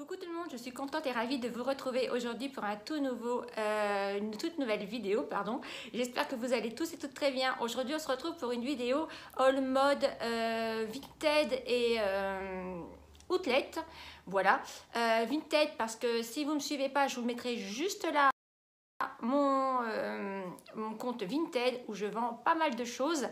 Coucou tout le monde, je suis contente et ravie de vous retrouver aujourd'hui pour un une toute nouvelle vidéo. J'espère que vous allez tous et toutes très bien. Aujourd'hui, on se retrouve pour une vidéo all mode Vinted et outlet. Voilà, Vinted parce que si vous ne me suivez pas, je vous mettrai juste là mon compte Vinted où je vends pas mal de choses,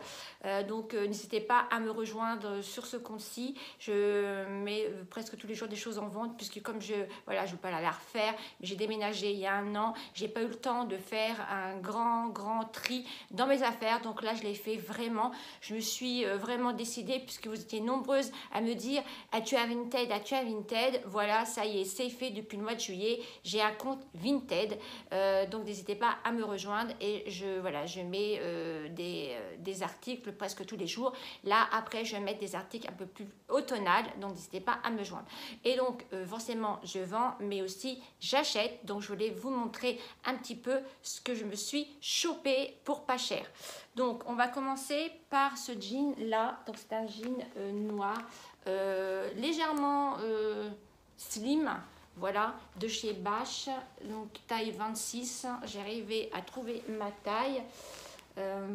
donc n'hésitez pas à me rejoindre sur ce compte-ci. Je mets presque tous les jours des choses en vente puisque comme je veux pas la refaire, mais j'ai déménagé il y a un an, j'ai pas eu le temps de faire un grand tri dans mes affaires, donc là je l'ai fait vraiment. Je me suis vraiment décidée puisque vous étiez nombreuses à me dire as-tu un Vinted, as-tu un Vinted. Voilà, ça y est, c'est fait depuis le mois de juillet, j'ai un compte Vinted, donc n'hésitez pas à me rejoindre et je mets des articles presque tous les jours. Là après je vais mettre des articles un peu plus automnal, donc n'hésitez pas à me joindre. Et donc forcément je vends mais aussi j'achète, donc je voulais vous montrer un petit peu ce que je me suis chopé pour pas cher. Donc on va commencer par ce jean là, donc c'est un jean noir légèrement slim. Voilà, de chez Bache, donc taille 26, j'ai arrivé à trouver ma taille.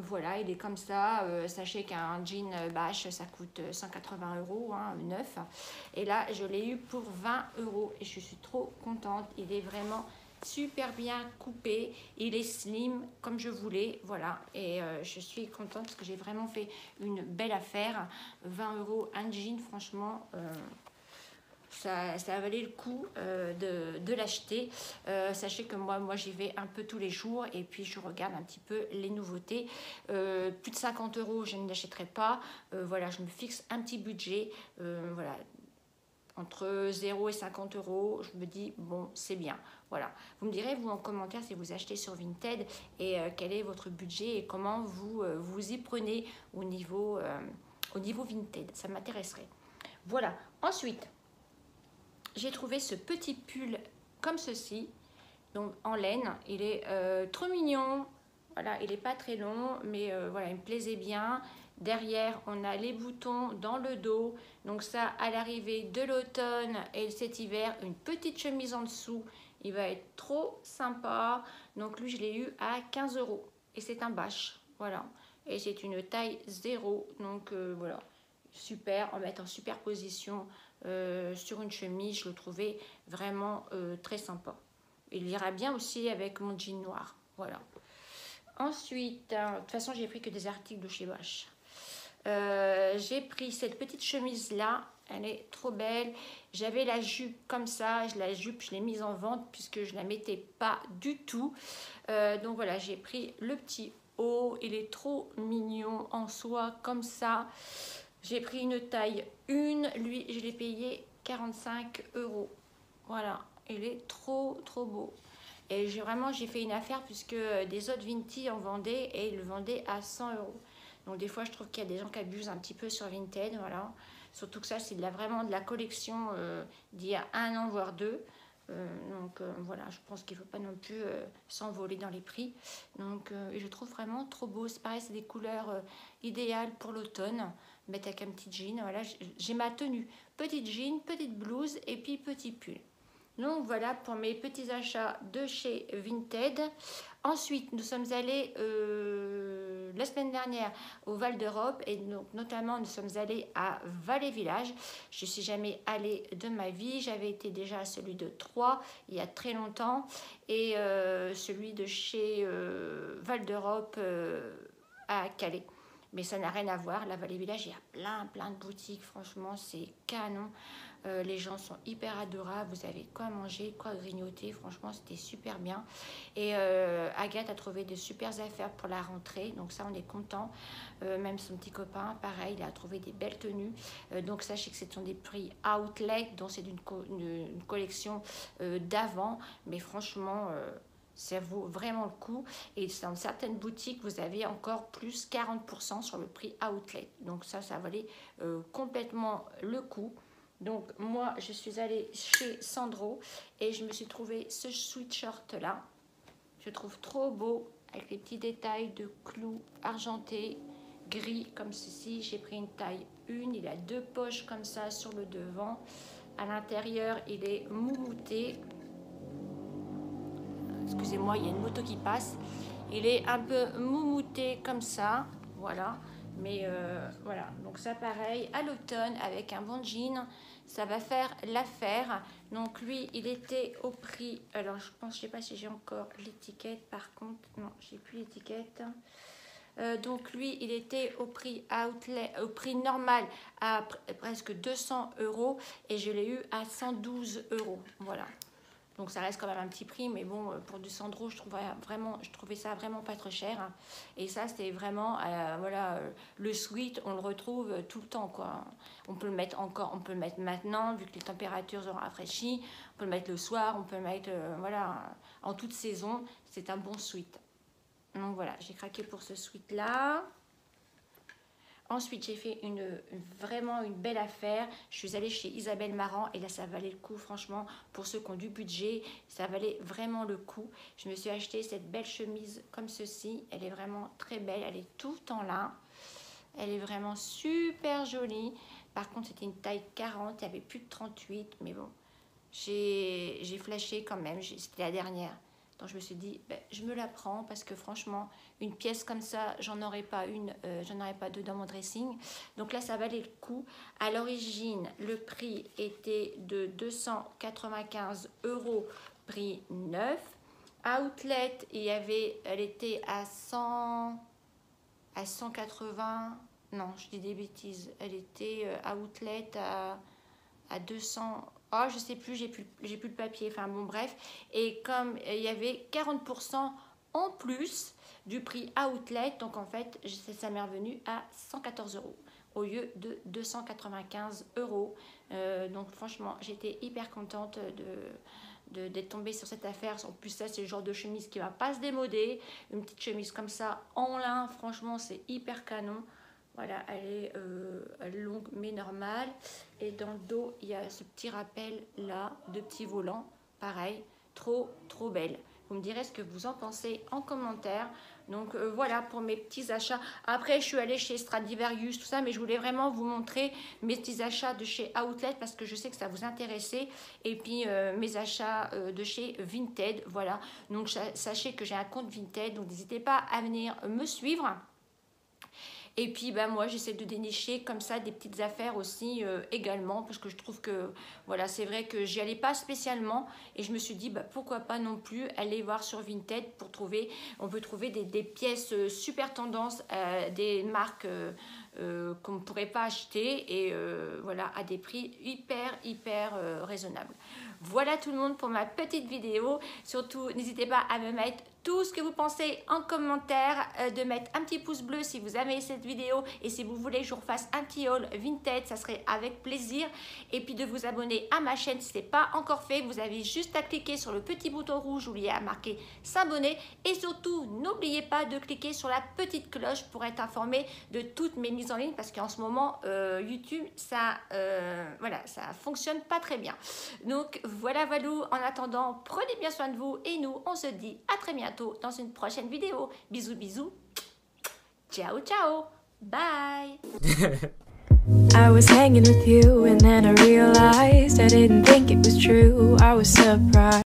Voilà, il est comme ça. Sachez qu'un jean Bache, ça coûte 180 €, hein, neuf. Et là, je l'ai eu pour 20 € et je suis trop contente. Il est vraiment super bien coupé. Il est slim comme je voulais. Voilà, et je suis contente parce que j'ai vraiment fait une belle affaire. 20 € un jean, franchement... ça a valu le coup de l'acheter. Sachez que moi j'y vais un peu tous les jours et puis je regarde un petit peu les nouveautés. Plus de 50 € je ne l'achèterai pas. Voilà, je me fixe un petit budget. Voilà, entre 0 et 50 €, je me dis bon, c'est bien. Voilà, vous me direz vous en commentaire si vous achetez sur Vinted et quel est votre budget et comment vous y prenez au niveau Vinted. Ça m'intéresserait. Voilà, ensuite j'ai trouvé ce petit pull comme ceci, donc en laine. Il est trop mignon. Voilà, il n'est pas très long, mais voilà, il me plaisait bien. Derrière, on a les boutons dans le dos. Donc ça, à l'arrivée de l'automne et cet hiver, une petite chemise en dessous. Il va être trop sympa. Donc lui, je l'ai eu à 15 €. Et c'est un Bache. Voilà. Et c'est une taille 0. Donc voilà, super. On va mettre en superposition sur une chemise. Je le trouvais vraiment très sympa. Il ira bien aussi avec mon jean noir. Voilà. Ensuite, de toute façon, j'ai pris que des articles de chez Bache. J'ai pris cette petite chemise là, elle est trop belle. J'avais la jupe comme ça, la jupe je l'ai mise en vente puisque je la mettais pas du tout. Donc voilà, j'ai pris le petit haut, il est trop mignon en soie comme ça. J'ai pris une taille 1, lui je l'ai payé 45 €. Voilà, il est trop beau. Et j'ai fait une affaire puisque des autres Vinted en vendaient et ils le vendaient à 100 €. Donc des fois je trouve qu'il y a des gens qui abusent un petit peu sur Vinted, voilà. Surtout que ça c'est vraiment de la collection d'il y a un an voire deux. Voilà, je pense qu'il ne faut pas non plus s'envoler dans les prix. Donc je trouve vraiment trop beau. C'est pareil, c'est des couleurs idéales pour l'automne. Mettre avec un petit jean, voilà, j'ai ma tenue. Petite jean, petite blouse et puis petit pull. Donc voilà pour mes petits achats de chez Vinted. Ensuite, nous sommes allés la semaine dernière au Val d'Europe et donc notamment nous sommes allés à Vallée-Village. Je ne suis jamais allée de ma vie. J'avais été déjà à celui de Troyes il y a très longtemps et celui de chez Val d'Europe à Calais. Mais ça n'a rien à voir. La Vallée-Village, il y a plein de boutiques. Franchement, c'est canon. Les gens sont hyper adorables, vous avez quoi manger, quoi grignoter, franchement c'était super bien. Et Agathe a trouvé de super affaires pour la rentrée, donc ça on est content. Même son petit copain, pareil, il a trouvé des belles tenues. Donc sachez que ce sont des prix outlet, donc c'est une collection d'avant, mais franchement... ça vaut vraiment le coup et dans certaines boutiques vous avez encore plus 40% sur le prix outlet, donc ça valait complètement le coup. Donc moi je suis allée chez Sandro et je me suis trouvé ce sweatshirt là, je trouve trop beau avec les petits détails de clous argentés gris comme ceci. J'ai pris une taille 1, il a deux poches comme ça sur le devant. À l'intérieur, il est moumouté. Excusez-moi, il y a une moto qui passe. Il est un peu moumouté comme ça, voilà. Mais voilà, donc ça pareil, à l'automne, avec un bon jean, ça va faire l'affaire. Donc lui, il était au prix, alors je sais pas si j'ai encore l'étiquette, par contre, non, j'ai plus l'étiquette. Donc lui, il était au prix outlet, au prix normal à presque 200 € et je l'ai eu à 112 €, voilà. Donc ça reste quand même un petit prix, mais bon, pour du Sandro, je trouvais ça vraiment pas trop cher. Et ça, c'était vraiment, voilà, le sweat, on le retrouve tout le temps, quoi. On peut le mettre maintenant, vu que les températures ont rafraîchi. On peut le mettre le soir, on peut le mettre, voilà, en toute saison. C'est un bon sweat. Donc voilà, j'ai craqué pour ce sweat-là. Ensuite, j'ai fait vraiment une belle affaire. Je suis allée chez Isabelle Marant et là, ça valait le coup, franchement, pour ceux qui ont du budget. Ça valait vraiment le coup. Je me suis acheté cette belle chemise comme ceci. Elle est vraiment très belle. Elle est tout en lin. Elle est vraiment super jolie. Par contre, c'était une taille 40. Il n'y avait plus de 38. Mais bon, j'ai flashé quand même. C'était la dernière. Donc je me suis dit, ben, je me la prends parce que franchement, une pièce comme ça, j'en aurais pas deux dans mon dressing. Donc là, ça valait le coup. À l'origine, le prix était de 295 €, prix neuf. Outlet, elle était à 180. Non, je dis des bêtises. Elle était outlet à 200. Oh, je sais plus, j'ai plus le papier, enfin bon bref. Et comme il y avait 40% en plus du prix outlet, donc en fait ça m'est revenu à 114 € au lieu de 295 €. Donc franchement j'étais hyper contente d'être tombée sur cette affaire. En plus ça c'est le genre de chemise qui va pas se démoder. Une petite chemise comme ça en lin, franchement c'est hyper canon. Voilà, elle est longue mais normale. Et dans le dos, il y a ce petit rappel là, de petits volants. Pareil, trop belle. Vous me direz ce que vous en pensez en commentaire. Donc voilà pour mes petits achats. Après, je suis allée chez Stradivarius, tout ça, mais je voulais vraiment vous montrer mes petits achats de chez Outlet parce que je sais que ça vous intéressait. Et puis mes achats de chez Vinted, voilà. Donc sachez que j'ai un compte Vinted, donc n'hésitez pas à venir me suivre. Et puis ben, moi j'essaie de dénicher comme ça des petites affaires aussi également parce que je trouve que voilà, c'est vrai que j'y allais pas spécialement et je me suis dit bah, pourquoi pas non plus aller voir sur Vinted pour trouver, on peut trouver des pièces super tendance, des marques qu'on ne pourrait pas acheter et voilà, à des prix hyper raisonnables. Voilà tout le monde pour ma petite vidéo. Surtout n'hésitez pas à me mettre tout ce que vous pensez en commentaire, de mettre un petit pouce bleu si vous aimez cette vidéo et si vous voulez que je vous refasse un petit haul Vinted, ça serait avec plaisir. Et puis de vous abonner à ma chaîne si ce n'est pas encore fait, vous avez juste à cliquer sur le petit bouton rouge où il y a marqué s'abonner et surtout n'oubliez pas de cliquer sur la petite cloche pour être informé de toutes mes mises en ligne parce qu'en ce moment YouTube ça voilà, ça fonctionne pas très bien. Donc voilà, en attendant prenez bien soin de vous et nous on se dit à très bientôt dans une prochaine vidéo. Bisous. Ciao. Bye. I was hanging with you and then I realized I didn't think it was true. I was surprised.